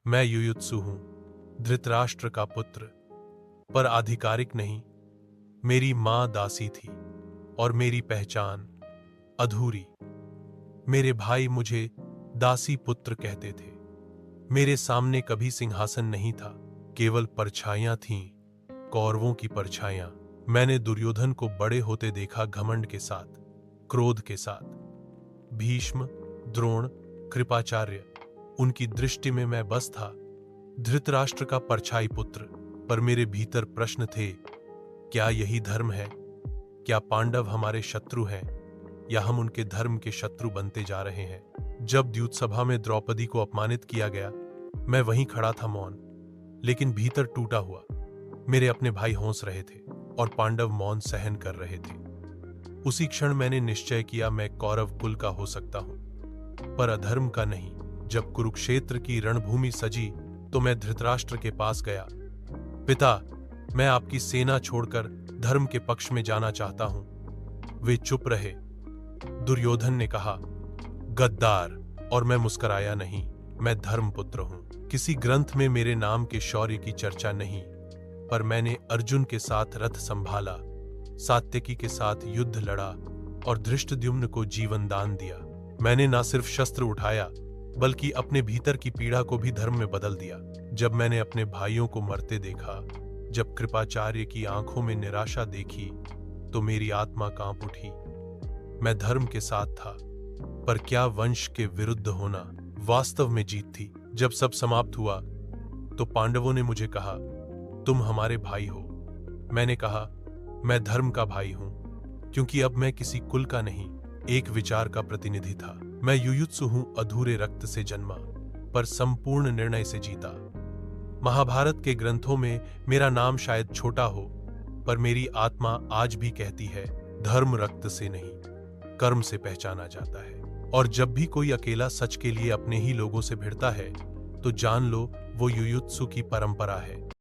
मैं युयुत्सु हूं, धृतराष्ट्र का पुत्र, पर आधिकारिक नहीं। मेरी मां दासी थी और मेरी पहचान अधूरी। मेरे भाई मुझे दासी पुत्र कहते थे। मेरे सामने कभी सिंहासन नहीं था, केवल परछाइयां थीं, कौरवों की परछाइयां। मैंने दुर्योधन को बड़े होते देखा, घमंड के साथ, क्रोध के साथ। भीष्म, द्रोण, कृपाचार्य, उनकी दृष्टि में मैं बस था, धृतराष्ट्र का परछाई पुत्र। पर मेरे भीतर प्रश्न थे, क्या यही धर्म है? क्या पांडव हमारे शत्रु हैं या हम उनके धर्म के शत्रु बनते जा रहे हैं? जब द्यूतसभा में द्रौपदी को अपमानित किया गया, मैं वहीं खड़ा था, मौन, लेकिन भीतर टूटा हुआ। मेरे अपने भाई हंस रहे थे और पांडव मौन सहन कर रहे थे। उसी क्षण मैंने निश्चय किया, मैं कौरव कुल का हो सकता हूं, पर अधर्म का नहीं। जब कुरुक्षेत्र की रणभूमि सजी तो मैं धृतराष्ट्र के पास गया। पिता, मैं आपकी सेना छोड़कर धर्म के पक्ष में जाना चाहता हूं। वे चुप रहे। दुर्योधन ने कहा, गद्दार, और मैं मुस्कुराया नहीं। मैं धर्मपुत्र हूं। किसी ग्रंथ में मेरे नाम के शौर्य की चर्चा नहीं, पर मैंने अर्जुन के साथ रथ संभाला, सात्यकी के साथ युद्ध लड़ा और धृष्टद्युम्न को जीवन दान दिया। मैंने ना सिर्फ शस्त्र उठाया, बल्कि अपने भीतर की पीड़ा को भी धर्म में बदल दिया। जब मैंने अपने भाइयों को मरते देखा, जब कृपाचार्य की आंखों में निराशा देखी, तो मेरी आत्मा कांप उठी। मैं धर्म के साथ था, पर क्या वंश के विरुद्ध होना वास्तव में जीत थी? जब सब समाप्त हुआ तो पांडवों ने मुझे कहा, तुम हमारे भाई हो। मैंने कहा, मैं धर्म का भाई हूं, क्योंकि अब मैं किसी कुल का नहीं, एक विचार का प्रतिनिधि था। मैं युयुत्सु हूं, अधूरे रक्त से जन्मा, पर संपूर्ण निर्णय से जीता। महाभारत के ग्रंथों में मेरा नाम शायद छोटा हो, पर मेरी आत्मा आज भी कहती है, धर्म रक्त से नहीं, कर्म से पहचाना जाता है। और जब भी कोई अकेला सच के लिए अपने ही लोगों से भिड़ता है, तो जान लो वो युयुत्सु की परंपरा है।